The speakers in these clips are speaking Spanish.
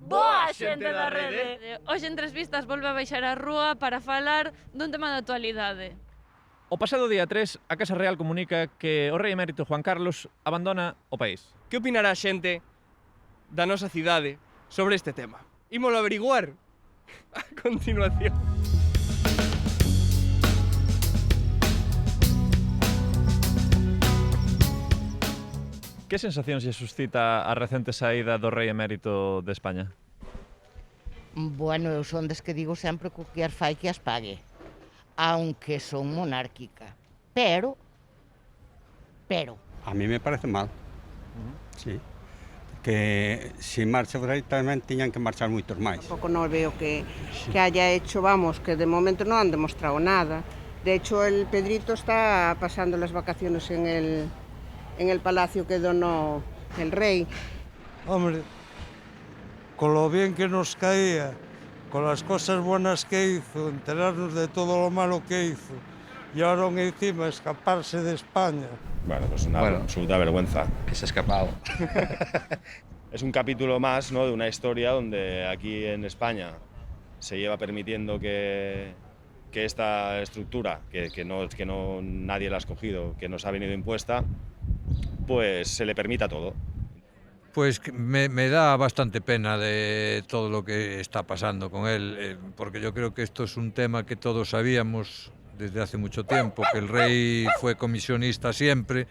Boa xente da rede! Hoxe en Tres Vistas volve a baixar a rúa para falar dun tema da actualidade. O pasado día 3, a Casa Real comunica que o rei emérito Juan Carlos abandona o país. Que opinará a xente da nosa cidade sobre este tema? Ímolo averiguar a continuación. Que sensacións lle suscita a recente saída do rei emérito de España? Bueno, eu son des que digo sempre que o que as fai que as pague, aunque son monárquica. Pero... A mí me parece mal, sí. Que si marcha por aí tamén tiñan que marchar moitos máis. Tampouco non veo que haya hecho, vamos, que de momento non han demostrado nada. De hecho, el Pedrito está pasando las vacaciones en el palacio que donó el rey. Hombre, con lo bien que nos caía, con las cosas buenas que hizo, enterarnos de todo lo malo que hizo, y ahora aún encima escaparse de España. Bueno, pues una absoluta vergüenza. Que se ha escapado. Es un capítulo más, ¿no?, de una historia donde aquí en España se lleva permitiendo que esta estructura, que no nadie la ha escogido, que nos ha venido impuesta, pues se le permita todo. Pues me da bastante pena de todo lo que está pasando con él, porque yo creo que esto es un tema que todos sabíamos desde hace mucho tiempo, que el rey fue comisionista siempre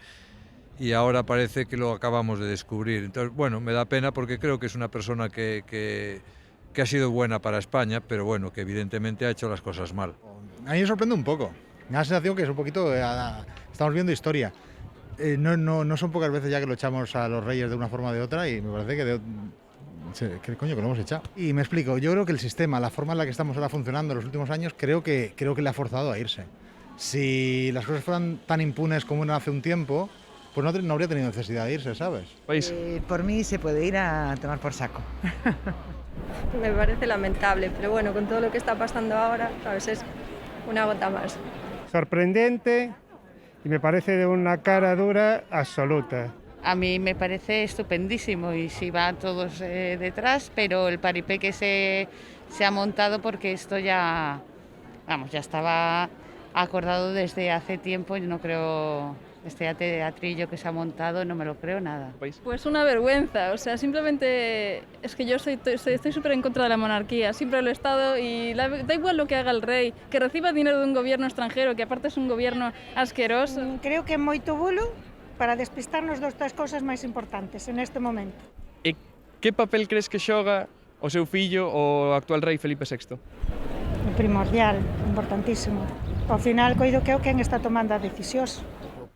y ahora parece que lo acabamos de descubrir. Entonces, bueno, me da pena porque creo que es una persona que ha sido buena para España, pero bueno, que evidentemente ha hecho las cosas mal. A mí me sorprende un poco. Me da la sensación que es un poquito... estamos viendo historia. No son pocas veces ya que lo echamos a los reyes de una forma o de otra y me parece que coño que lo hemos echado. Y me explico, yo creo que el sistema, la forma en la que estamos ahora funcionando en los últimos años, creo que le ha forzado a irse. Si las cosas fueran tan impunes como eran hace un tiempo, pues no habría tenido necesidad de irse, ¿sabes? Por mí se puede ir a tomar por saco. Me parece lamentable, pero bueno, con todo lo que está pasando ahora, ¿sabes? Es una gota más. Sorprendente y me parece de una cara dura absoluta. A mí me parece estupendísimo y si van todos detrás, pero el paripé que se ha montado, porque esto ya estaba acordado desde hace tiempo y no creo, este teatrillo que se ha montado, no me lo creo nada. Pues una vergüenza, o sea, simplemente es que yo estoy súper en contra de la monarquía, siempre lo he estado y da igual lo que haga el rey, que reciba dinero de un gobierno extranjero, que aparte es un gobierno asqueroso. Creo que é moito bulo para despistarnos das cousas máis importantes en este momento. E que papel crees que xoga o seu fillo, o actual rei Felipe VI? Primordial, importantísimo. Ao final, coido que é o quen está tomando as decisións.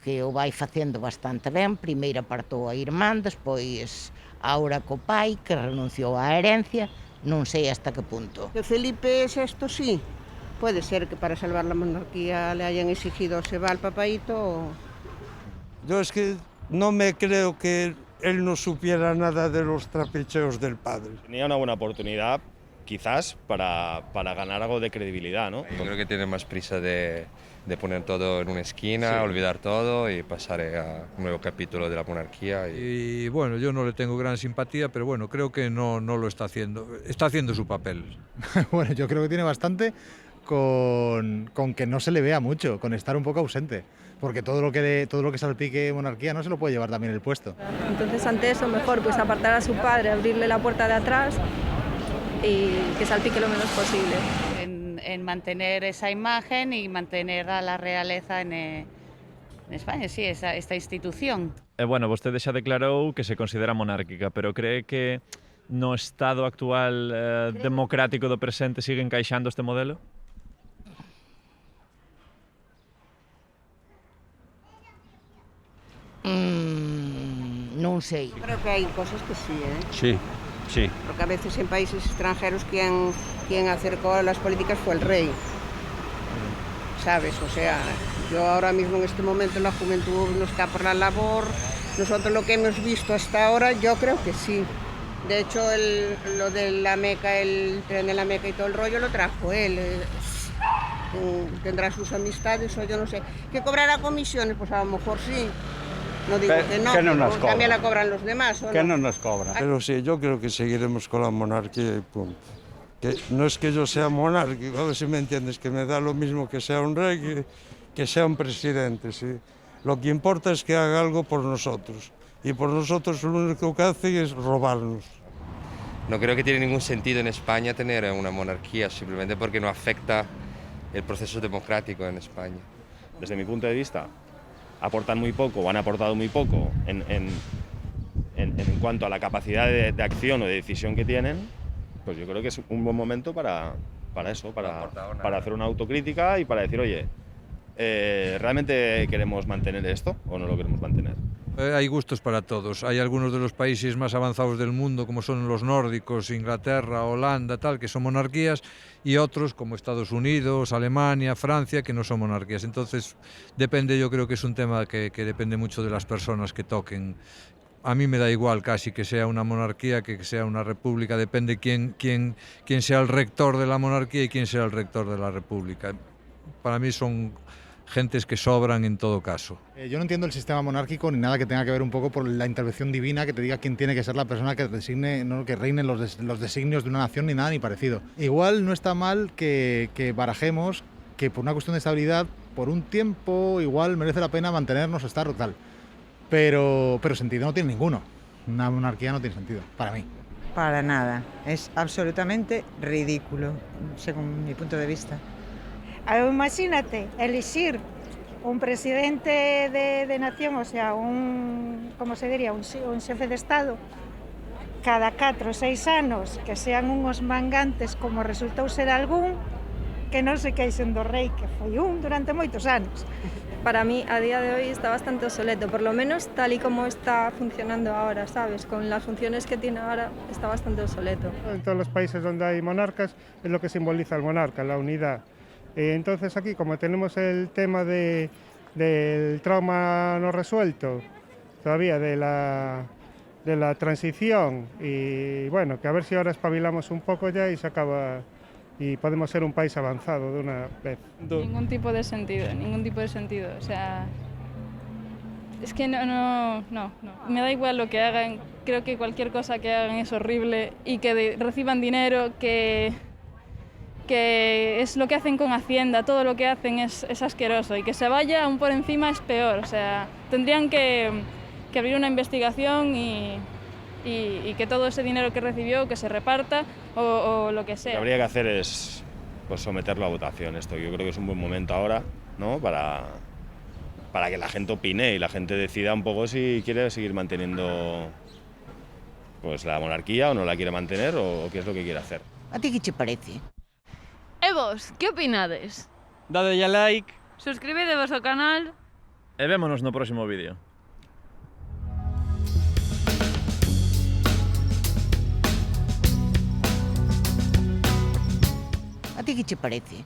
Que o vai facendo bastante ben, primeiro apartou a irmán, despois ahora co pai, que renunciou á herencia, non sei hasta que punto. Que Felipe VI sí, puede ser que para salvar la monarquía le hayan exigido se va al papaíto. Yo es que no me creo que él no supiera nada de los trapicheos del padre. Tenía una buena oportunidad, quizás, para ganar algo de credibilidad, ¿no? Yo creo que tiene más prisa de poner todo en una esquina, olvidar todo y pasar a un nuevo capítulo de la monarquía. Y bueno, yo no le tengo gran simpatía, pero bueno, creo que no lo está haciendo. Está haciendo su papel. Bueno, yo creo que tiene bastante con que no se le vea mucho, con estar un poco ausente. Porque todo lo que salpique monarquía no se lo puede llevar también el puesto. Entonces, ante eso, mejor pues apartar a su padre, abrirle la puerta de atrás y que salpique lo menos posible. En mantener esa imagen y mantener a la realeza en España, sí, esta institución. Bueno, vostede xa declarou que se considera monárquica, pero cree que no estado actual democrático do presente sigue encaixando este modelo? Non sei. Creo que hai cosas que sí, Sí. Porque a veces en países extranjeros quien acercó las políticas fue el rey. ¿Sabes? O sea, yo ahora mismo en este momento la juventud no está por la labor. Nosotros lo que hemos visto hasta ahora, yo creo que sí. De hecho, lo de la Meca, el tren de la Meca y todo el rollo lo trajo él. Tendrá sus amistades o yo no sé. ¿Que cobrará comisiones? Pues a lo mejor sí. No digo que no, que no pero nos cobran. también la cobran los demás, ¿o Que no? no nos cobran. Pero sí, yo creo que seguiremos con la monarquía y punto. Que no es que yo sea monárquico, a ver si me entiendes, que me da lo mismo que sea un rey que sea un presidente, sí. Lo que importa es que haga algo por nosotros. Y por nosotros lo único que hace es robarnos. No creo que tiene ningún sentido en España tener una monarquía, simplemente porque no afecta el proceso democrático en España. Desde mi punto de vista, aportan muy poco o han aportado muy poco en cuanto a la capacidad de acción o de decisión que tienen, pues yo creo que es un buen momento para eso, para hacer una autocrítica y para decir, oye, ¿realmente queremos mantener esto o no lo queremos mantener? Hay gustos para todos. Hay algunos de los países más avanzados del mundo, como son los nórdicos, Inglaterra, Holanda, tal, que son monarquías, y otros como Estados Unidos, Alemania, Francia, que no son monarquías. Entonces, depende, yo creo que es un tema que depende mucho de las personas que toquen. A mí me da igual casi que sea una monarquía que sea una república, depende quién sea el rector de la monarquía y quién sea el rector de la república. Para mí son gentes que sobran en todo caso. Yo no entiendo el sistema monárquico ni nada que tenga que ver un poco por la intervención divina, que te diga quién tiene que ser la persona que designe, no que reine los designios de una nación ni nada ni parecido. Igual no está mal que barajemos que por una cuestión de estabilidad, por un tiempo, igual merece la pena mantenernos, estar o tal. Pero sentido no tiene ninguno. Una monarquía no tiene sentido, para mí. Para nada. Es absolutamente ridículo, según mi punto de vista. Imagínate, elegir un presidente de nación, o sea, como se diría, un xefe de Estado, cada 4 ou 6 anos, que sean unos mangantes como resultou ser algún, que non se queixen do rei, que foi durante moitos anos. Para mí, a día de hoy está bastante obsoleto, por lo menos tal y como está funcionando ahora, ¿sabes? Con las funciones que tiene ahora, está bastante obsoleto. En todos los países donde hay monarcas es lo que simboliza el monarca, la unidad. Entonces aquí, como tenemos el tema del trauma no resuelto, todavía de la transición, y bueno, que a ver si ahora espabilamos un poco ya y se acaba y podemos ser un país avanzado de una vez. Ningún tipo de sentido, o sea, es que no. Me da igual lo que hagan, creo que cualquier cosa que hagan es horrible y que reciban dinero, que es lo que hacen con Hacienda, todo lo que hacen es asqueroso, y que se vaya aún por encima es peor, o sea, tendrían que abrir una investigación y que todo ese dinero que recibió, que se reparta o lo que sea. Lo que habría que hacer es pues, someterlo a votación esto. Yo creo que es un buen momento ahora, ¿no? para que la gente opine y la gente decida un poco si quiere seguir manteniendo pues, la monarquía o no la quiere mantener o qué es lo que quiere hacer. A ti que te parece? E vos, que opinades? Dade ya like. Suscribidevos ao canal. E vémonos no próximo vídeo. A ti que te parece?